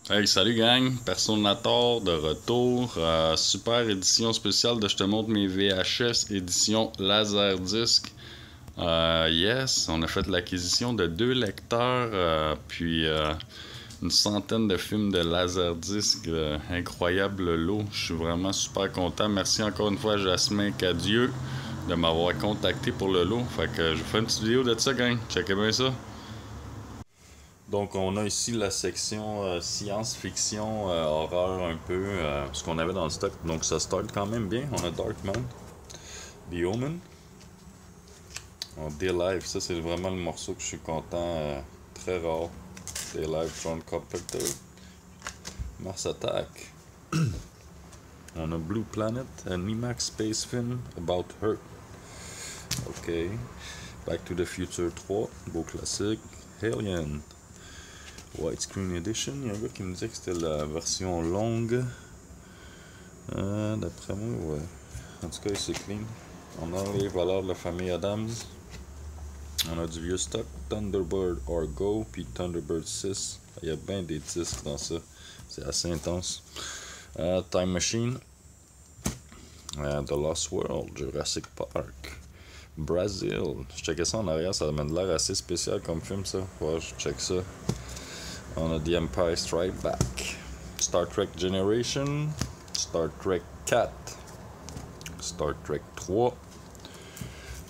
Hey, salut gang, Personator de retour. Super édition spéciale de Je te montre mes VHS, édition Laserdisc. Yes, on a fait l'acquisition de 2 lecteurs, puis une centaine de films de Laserdisc. Incroyable lot, je suis vraiment super content. Merci encore une fois à Jasmin Cadieux de m'avoir contacté pour le lot. Fait que je vous fais une petite vidéo de ça, gang. Checkez bien ça. Donc on a ici la section science-fiction, horreur un peu, ce qu'on avait dans le stock. Donc ça start quand même bien. On a Darkman, The Omen, on a Day Live. Ça c'est vraiment le morceau que je suis content, très rare. Day Live, John Carpenter, Mars Attack. On a Blue Planet, un IMAX space film about her. Ok. Back to the Future 3, beau classique. Alien. Widescreen Edition, il y a un gars qui me disait que c'était la version longue. D'après moi, ouais. En tout cas, c'est clean. On a les valeurs de la famille Adams. On a du vieux stock, Thunderbird Argo, puis Thunderbird 6. Il y a bien des disques dans ça. C'est assez intense. Time Machine. The Lost World, Jurassic Park. Brazil. Je checkais ça en arrière, ça m'a l'air assez spécial comme film, ça. Ouais, je check ça. On a The Empire Strikes Back, Star Trek Generation, Star Trek 4, Star Trek 3.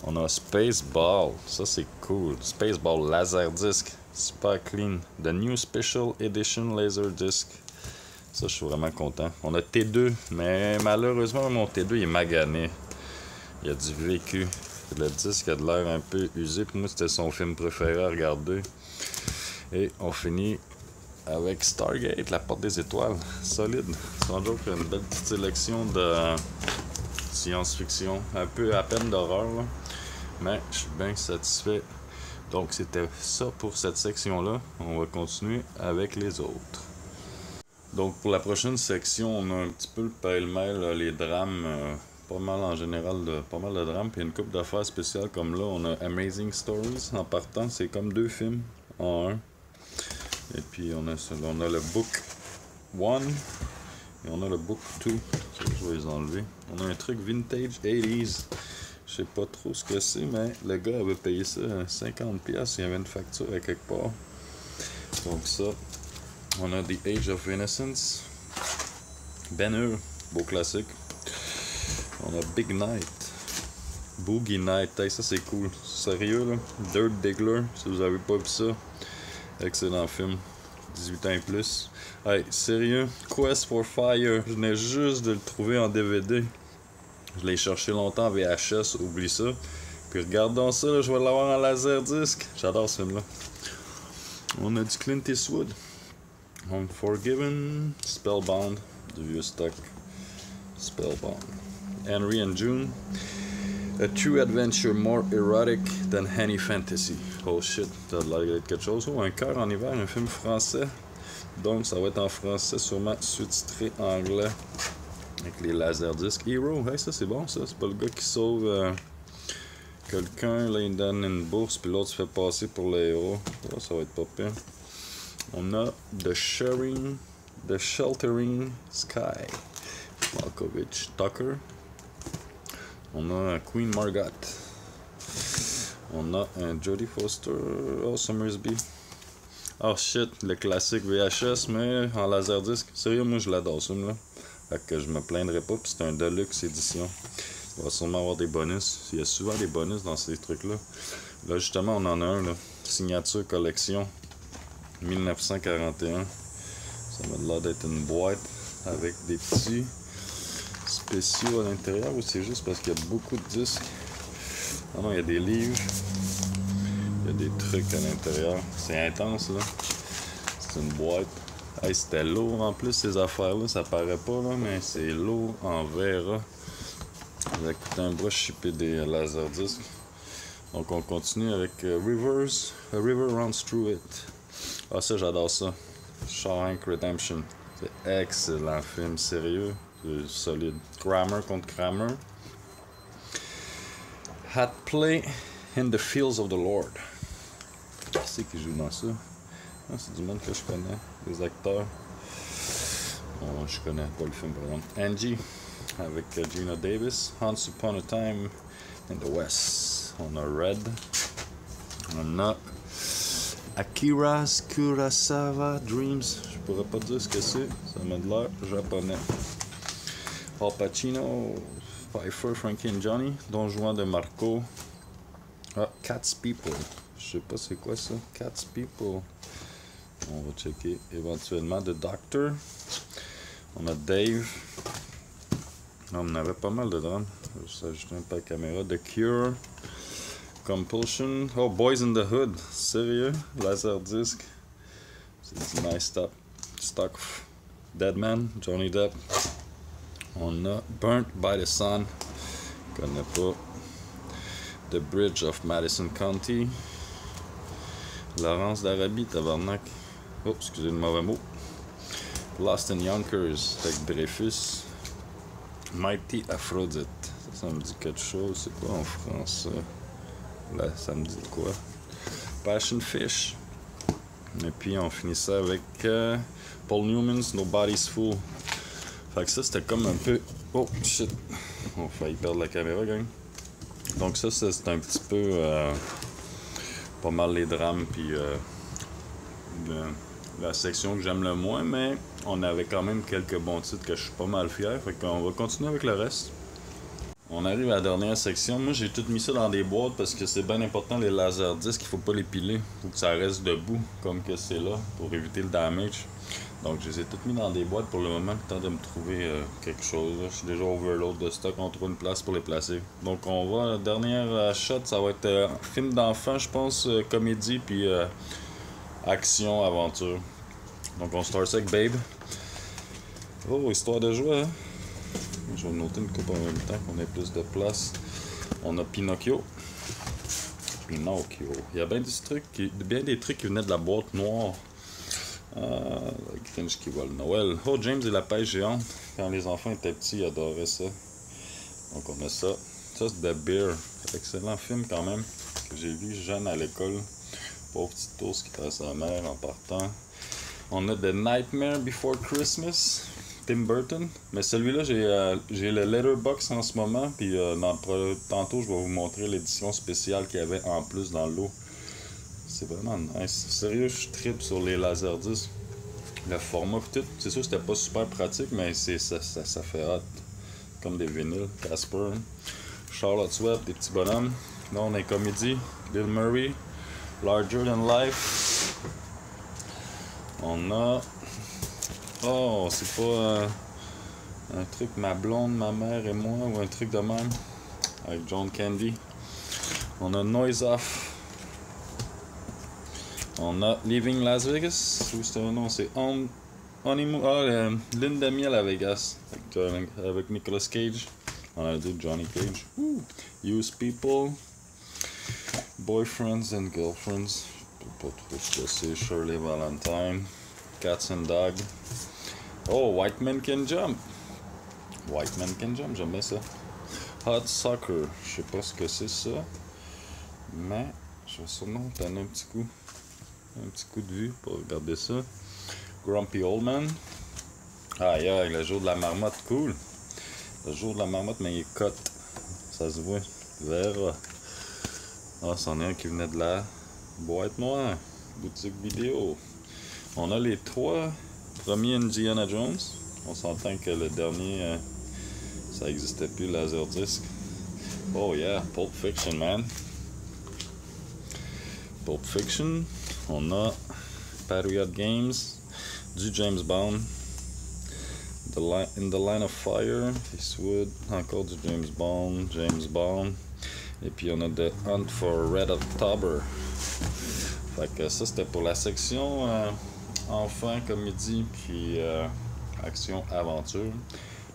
On a Spaceball, ça c'est cool. Spaceball Laserdisc, super clean. The New Special Edition Laserdisc. Ça, je suis vraiment content. On a T2, mais malheureusement, mon T2 il est magané. Il y a du vécu. Le disque a de l'air un peu usé. Pour moi, c'était son film préféré à regarder. Et on finit avec Stargate, la porte des étoiles. Solide. Sans joke, une belle petite sélection de science-fiction. Un peu à peine d'horreur, là. Mais je suis bien satisfait. Donc c'était ça pour cette section-là. On va continuer avec les autres. Donc pour la prochaine section, on a un petit peu le pêle-mêle, les drames. Pas mal en général, pas mal de drames. Puis une couple d'affaires spéciales comme là, on a Amazing Stories. En partant, c'est comme 2 films en un. Et puis on a le book 1 et on a le book 2. Je vais les enlever. On a un truc vintage 80s. Je sais pas trop ce que c'est, mais le gars avait payé ça 50$. Il y avait une facture à quelque part. Donc ça. On a The Age of Innocence. Ben-Hur, beau classique. On a Big Night. Boogie Night. Hey, ça c'est cool. Sérieux là. Dirt Diggler, si vous avez pas vu ça. Excellent film. 18 ans et plus. Hey, sérieux, Quest for Fire, je venais juste de le trouver en DVD. Je l'ai cherché longtemps en VHS, oublie ça. Puis regardons ça, là, je vais l'avoir en laserdisc. J'adore ce film-là. On a du Clint Eastwood. Unforgiven, Spellbound, du vieux stock. Spellbound. Henry and June. A true adventure more erotic than any fantasy. Oh shit, ça a l'air d'être quelque chose. Oh, Un cœur en hiver, un film français. Donc ça va être en français, sûrement sous-titré anglais. Avec les laserdiscs. Hero, hey, ça c'est bon ça. C'est pas le gars qui sauve quelqu'un, là il donne une bourse, puis l'autre se fait passer pour le héros. Oh, ça va être pas pire. On a The Sheltering Sky. Malkovich Tucker. On a Queen Margot. On a un Jodie Foster. Oh, Summersby. Oh shit, le classique VHS, mais en laserdisc. Sérieux, moi je l'adore ce film-là. Fait que je me plaindrai pas, puis c'est un deluxe édition. Il va sûrement avoir des bonus. Il y a souvent des bonus dans ces trucs-là. Là, justement, on en a un, là. Signature collection 1941. Ça m'a l'air d'être une boîte avec des petits spéciaux à l'intérieur, ou c'est juste parce qu'il y a beaucoup de disques. Ah non, il y a des livres. Il y a des trucs à l'intérieur. C'est intense, là. C'est une boîte. Hey, c'était lourd en plus, ces affaires-là. Ça paraît pas, là, mais c'est lourd en verre. Ça a coûté un bras shipper des laserdiscs. Donc, on continue avec Rivers. A River Runs Through It. Ah, ça, j'adore ça. Shawshank Redemption. C'est excellent film, sérieux. C'est solide. Kramer contre Kramer. Had Play in the Fields of the Lord. Qui c'est qui joue dans ça? Ah, c'est du monde que je connais. Des acteurs. Bon, je connais pas le film, par exemple. Angie, avec Gina Davis. Once Upon a Time in the West. On a Red. On a Akira Kurosawa Dreams. Je pourrais pas dire ce que c'est. Ça m'a de l'air japonais. Al Pacino, Pfeiffer, Frankie and Johnny. Don Juan de Marco. Ah, Cat's People. Je sais pas c'est quoi ça. Cat's People. On va checker éventuellement. The Doctor. On a Dave. On avait pas mal de drames. Je vais juste ajouter un peu la caméra. The Cure. Compulsion. Oh, Boys in the Hood. Sérieux? Laserdisc. C'est du nice stock. Deadman. Johnny Depp. On a Burnt by the Sun. Je connais pas. The Bridge of Madison County. Laurence d'Arabie, tabarnak. Oh, excusez le mauvais mot. Lost in Yonkers avec Dreyfus. Mighty Aphrodite. Ça me dit quelque chose. C'est quoi en français? Là, ça me dit de quoi? Passion Fish. Et puis on finit ça avec Paul Newman's Nobody's Fool. Fait que ça, c'était comme un peu... Oh, shit. On a failli perdre la caméra, gang. Donc ça, c'est un petit peu... pas mal les drames, puis la section que j'aime le moins, mais on avait quand même quelques bons titres que je suis pas mal fier. Fait qu'on va continuer avec le reste. On arrive à la dernière section. Moi, j'ai tout mis ça dans des boîtes parce que c'est bien important, les laserdiscs, il faut pas les piler. Faut que ça reste debout, comme que c'est là, pour éviter le damage. Donc, je les ai toutes mis dans des boîtes pour le moment, le temps de me trouver quelque chose. Je suis déjà overload de stock, on trouve une place pour les placer. Donc, on va, la dernière shot, ça va être film d'enfant, je pense, comédie, puis action, aventure. Donc, on start ça avec Babe. Oh, histoire de jouer, hein? Je vais noter une coupe en même temps qu'on ait plus de place. On a Pinocchio. Pinocchio. Il y a bien des trucs qui venaient de la boîte noire. Le Grinch qui vole Noël. Oh, James et la pêche géante. Quand les enfants étaient petits, ils adoraient ça. Donc on a ça. Ça, c'est The Bear. Excellent film quand même. Que j'ai vu jeune à l'école. Pauvre petit ours qui passe sa mère en partant. On a The Nightmare Before Christmas. Tim Burton. Mais celui-là, j'ai le Letterboxd en ce moment. Puis tantôt, je vais vous montrer l'édition spéciale qu'il y avait en plus dans l'eau. C'est vraiment nice. Sérieux, je tripe sur les laserdiscs. Le format pis tout. C'est sûr que c'était pas super pratique, mais ça fait hot. Comme des vinyles. Casper. Charlotte's Web, des petits bonhommes. Là, on a comédie. Bill Murray. Larger Than Life. On a... Oh, c'est pas un truc ma blonde, ma mère et moi, ou un truc de même. Avec John Candy. On a Noise Off. On a Leaving Las Vegas. C'est un nom, c'est Honeymoon. Ah, Lune de miel à Vegas. Avec Nicolas Cage. On a dit Johnny Cage. Use People. Boyfriends and Girlfriends. Je peux pas trop ce que c'est. Shirley Valentine. Cats and Dogs. Oh, White Man Can Jump. White Man Can Jump, j'aime bien ça. Hot Soccer. Je sais pas ce que c'est ça. Mais je vais sûrement donner un petit coup. Un petit coup de vue pour regarder ça. Grumpy Old Man. Ah, yeah, le jour de la marmotte, cool. Le jour de la marmotte, mais il est cut. Ça se voit. Vert. Ah, c'en est un qui venait de la boîte noire. Boutique vidéo. On a les 3 premiers Indiana Jones. On s'entend que le dernier, ça n'existait plus, Laserdisc. Oh yeah, Pulp Fiction, man. Pulp Fiction. On a Patriot Games, du James Bond, In the Line of Fire, Eastwood, encore du James Bond, et puis on a The Hunt for Red October. Fait que ça c'était pour la section enfant, comédie, puis action, aventure.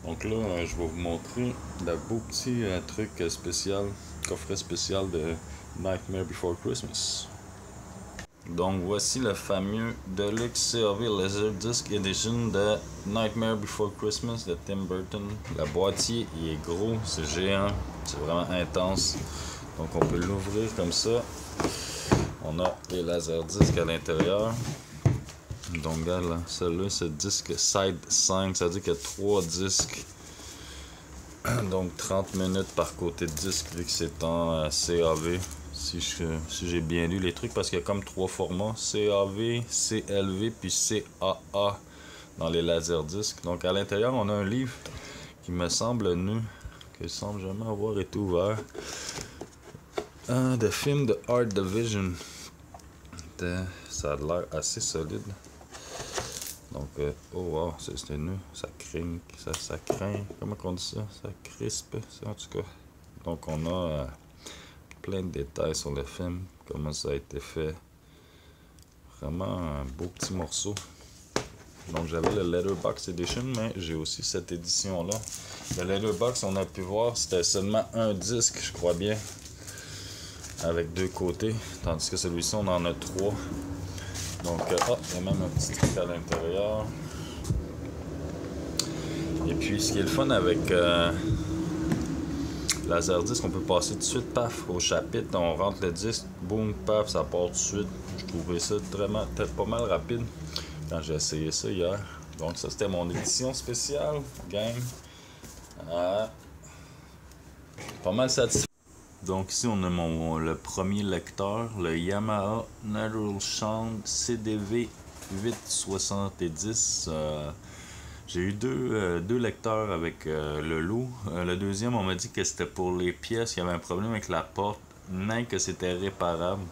Donc là, je vais vous montrer le beau petit truc spécial, coffret spécial de Nightmare Before Christmas. Donc voici le fameux Deluxe CAV Laserdisc Edition de Nightmare Before Christmas de Tim Burton. Le boîtier il est gros, c'est géant, c'est vraiment intense. Donc on peut l'ouvrir comme ça. On a les Laserdiscs à l'intérieur. Donc regarde là, celui-là c'est disque side 5, ça veut dire qu'il y a 3 disques. Donc 30 minutes par côté de disque vu que c'est en CAV. Si j'ai bien lu les trucs, parce qu'il y a comme 3 formats, CAV, CLV puis CAA dans les laserdiscs. Donc à l'intérieur on a un livre qui me semble nu, que semble jamais avoir été ouvert. De film de Art Division. Ça a l'air assez solide. Donc, oh wow, c'était nu, ça craint, ça craint, comment on dit ça? Ça crispe, en tout cas. Donc on a plein de détails sur le film, comment ça a été fait. Vraiment un beau petit morceau. Donc j'avais le Letterboxd Edition, mais j'ai aussi cette édition-là. Le Letterboxd, on a pu voir, c'était seulement un disque, je crois bien, avec 2 côtés, tandis que celui-ci, on en a 3. Donc, il y a même un petit truc à l'intérieur. Et puis, ce qui est le fun avec Laserdisc, on peut passer tout de suite, paf, au chapitre. On rentre le disque, boum, paf, ça part tout de suite. Je trouvais ça vraiment, peut-être pas mal rapide quand j'ai essayé ça hier. Donc, ça, c'était mon édition spéciale, gang. Pas mal satisfait. Donc ici on a le premier lecteur, le Yamaha Natural Sound CDV 870. J'ai eu deux lecteurs avec le lot. Le deuxième, on m'a dit que c'était pour les pièces, il y avait un problème avec la porte, mais que c'était réparable.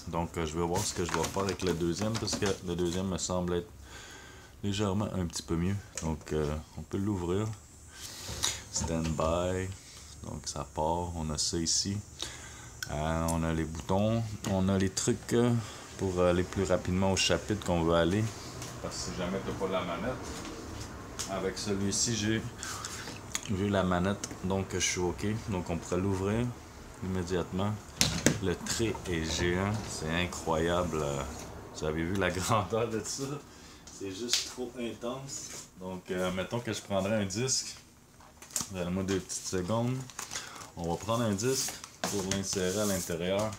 Donc je vais voir ce que je vais faire avec le deuxième, parce que le deuxième me semble être légèrement un petit peu mieux. Donc on peut l'ouvrir. Stand by. Donc ça part, on a ça ici. On a les boutons, on a les trucs pour aller plus rapidement au chapitre qu'on veut aller. Parce que si jamais tu n'as pas la manette, avec celui-ci j'ai la manette, donc je suis OK. Donc on pourrait l'ouvrir immédiatement. Le trait est géant, c'est incroyable. Vous avez vu la grandeur de ça? C'est juste trop intense. Donc mettons que je prendrais un disque. Donnez-moi 2 petites secondes. On va prendre un disque pour l'insérer à l'intérieur.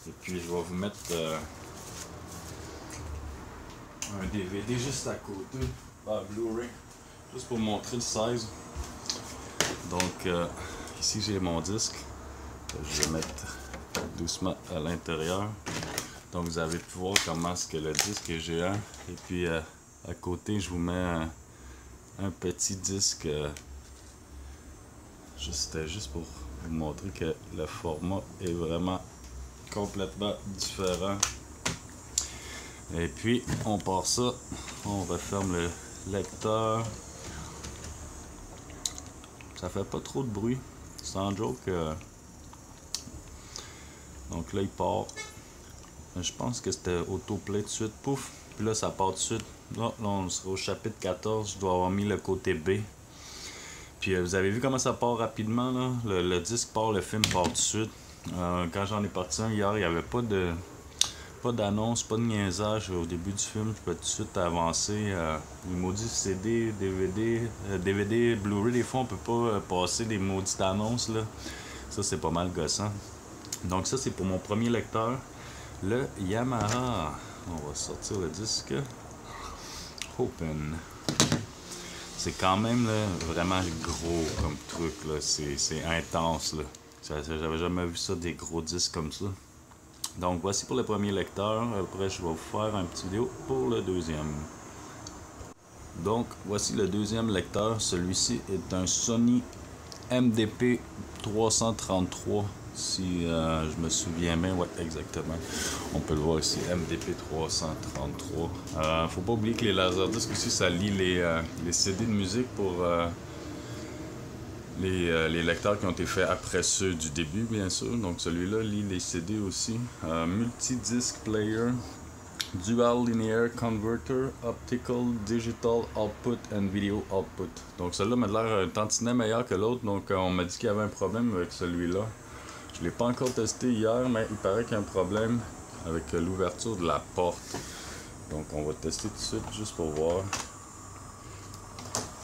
Et puis je vais vous mettre un DVD juste à côté. Blu-ray. Juste pour montrer le size. Donc ici j'ai mon disque. Je vais mettre doucement à l'intérieur. Donc vous avez pu voir comment est-ce que le disque est géant. Et puis à côté je vous mets un petit disque. C'était juste pour vous montrer que le format est vraiment complètement différent. Et puis on part ça, on referme le lecteur. Ça fait pas trop de bruit, sans joke. Donc là il part. Je pense que c'était autoplay tout de suite, pouf. Puis là ça part tout de suite. Là on sera au chapitre 14, je dois avoir mis le côté B. Puis vous avez vu comment ça part rapidement là? Le disque part, le film part tout de suite. Quand j'en ai parti un hier, il n'y avait pas d'annonce, pas de niaisage au début du film. Je peux tout de suite avancer. Les maudits CD, DVD, Blu-ray, des fois on peut pas passer des maudites annonces là. Ça c'est pas mal gossant. Donc ça c'est pour mon premier lecteur. Le Yamaha. On va sortir le disque. Open. C'est quand même là, vraiment gros comme truc, là. C'est intense. J'avais jamais vu ça, des gros disques comme ça. Donc voici pour le premier lecteur. Après je vais vous faire un petit vidéo pour le deuxième. Donc voici le deuxième lecteur. Celui-ci est un Sony MDP 333. Si je me souviens bien, ouais, exactement. On peut le voir ici, MDP 333. Faut pas oublier que les laserdiscs aussi, ça lit les CD de musique pour les lecteurs qui ont été faits après ceux du début, bien sûr. Donc celui-là lit les CD aussi. Multi-disc player, dual linear converter, optical, digital output and video output. Donc celui-là m'a l'air un tantinet meilleur que l'autre. Donc on m'a dit qu'il y avait un problème avec celui-là. Je ne l'ai pas encore testé hier, mais il paraît qu'il y a un problème avec l'ouverture de la porte. Donc on va tester tout de suite juste pour voir.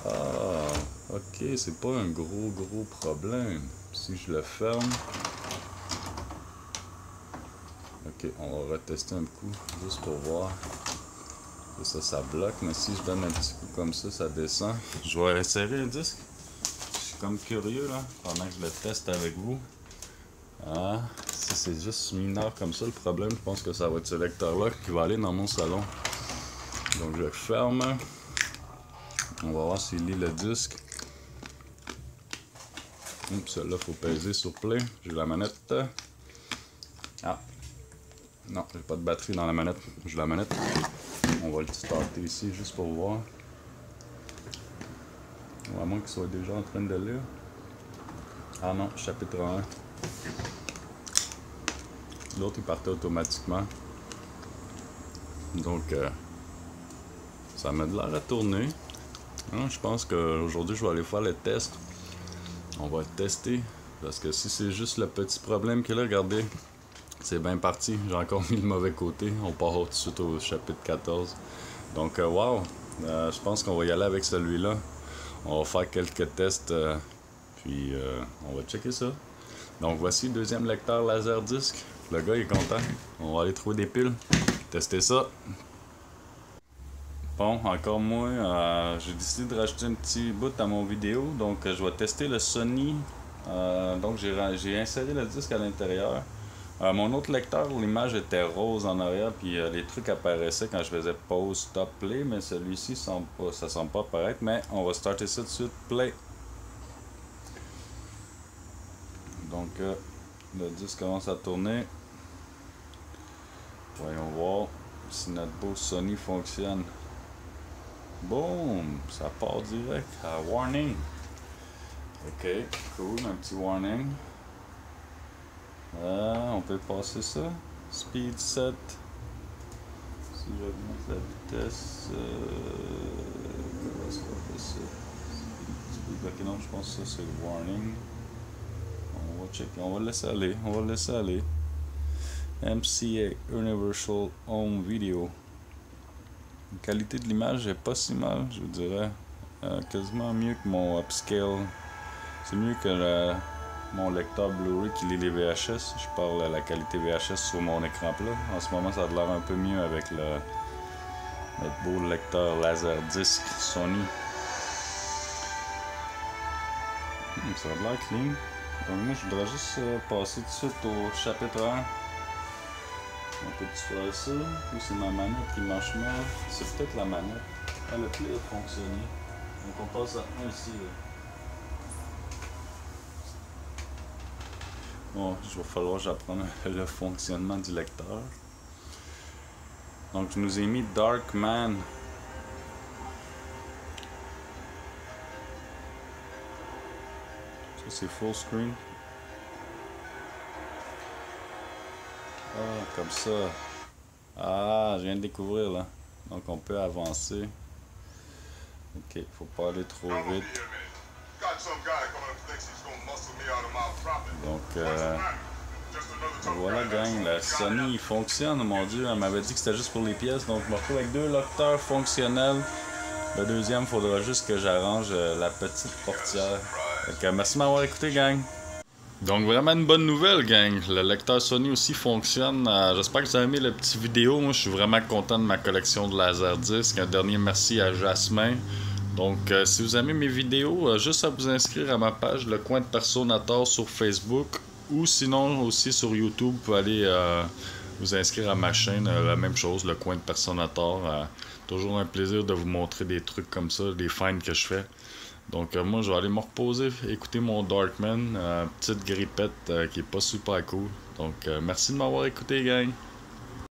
Ah, ok, c'est pas un gros problème. Si je le ferme. Ok, on va retester un coup juste pour voir. Ça bloque, mais si je donne un petit coup comme ça descend. Je vais insérer un disque. Je suis comme curieux là, pendant que je le teste avec vous. Ah, si c'est juste mineur comme ça, le problème, je pense que ça va être ce lecteur-là qui va aller dans mon salon. Donc je ferme. On va voir s'il lit le disque. Celui-là, il faut peser sur play. J'ai la manette. Ah, non, j'ai pas de batterie dans la manette. J'ai la manette. On va le starter ici juste pour voir. Ou à moins qu'il soit déjà en train de lire. Ah non, chapitre 1. L'autre il partait automatiquement. Donc ça m'a de l'air à tourner. Je pense qu'aujourd'hui je vais aller faire le test. On va tester. Parce que si c'est juste le petit problème qu'il a, regardez. C'est bien parti. J'ai encore mis le mauvais côté. On part tout de suite au chapitre 14. Donc wow. Je pense qu'on va y aller avec celui-là. On va faire quelques tests. Puis on va checker ça. Donc voici le deuxième lecteur Laserdisc. Le gars il est content. On va aller trouver des piles. Tester ça. Bon, encore moi, j'ai décidé de rajouter un petit bout à mon vidéo. Donc je vais tester le Sony. Donc j'ai inséré le disque à l'intérieur. Mon autre lecteur, l'image était rose en arrière. Puis les trucs apparaissaient quand je faisais pause, stop, play. Mais celui-ci, ça semble pas apparaître. Mais on va starter ça tout de suite. Play. Donc le disque commence à tourner. Voyons voir si notre beau Sony fonctionne. Boom! Ça part direct. Warning. Ok, cool, un petit warning. On peut passer ça. Speed set. Si j'augmente la vitesse. Comment est-ce qu'on fait ça? Speed. Ok, non, je pense que ça c'est le warning. On va checker, on va le laisser aller. On va le laisser aller. MCA Universal Home Video. La qualité de l'image est pas si mal, je dirais. Quasiment mieux que mon upscale. C'est mieux que mon lecteur Blu-ray qui lit les VHS. Je parle de la qualité VHS sur mon écran plat. En ce moment, ça a l'air un peu mieux avec notre beau lecteur Laserdisc Sony. Ça a l'air clean. Donc moi, je voudrais juste passer tout de suite au chapitre 1. On peut-tu faire ça? Ou c'est ma manette qui marche mal? C'est peut-être la manette. Ah, le play a fonctionné. Donc on passe à 1 ici. Là. Bon, il va falloir que j'apprenne le fonctionnement du lecteur. Donc je nous ai mis Darkman. Ça c'est full screen. Ah, comme ça. Ah, je viens de découvrir là. Donc on peut avancer. Ok, faut pas aller trop vite. Donc voilà gang, la Sony il fonctionne, mon dieu, elle m'avait dit que c'était juste pour les pièces. Donc je me retrouve avec 2 lecteurs fonctionnels. Le deuxième, il faudra juste que j'arrange la petite portière. Donc merci de m'avoir écouté gang. Donc vraiment une bonne nouvelle gang, le lecteur Sony aussi fonctionne, j'espère que vous avez aimé la petite vidéo, moi je suis vraiment content de ma collection de Laserdisc, un dernier merci à Jasmin. Donc si vous aimez mes vidéos, juste à vous inscrire à ma page Le Coin de Personator sur Facebook ou sinon aussi sur YouTube, vous pouvez aller vous inscrire à ma chaîne, la même chose, Le Coin de Personator, toujours un plaisir de vous montrer des trucs comme ça, des finds que je fais. Donc moi je vais aller me reposer, écouter mon Darkman, petite grippette qui est pas super cool. Donc merci de m'avoir écouté gang.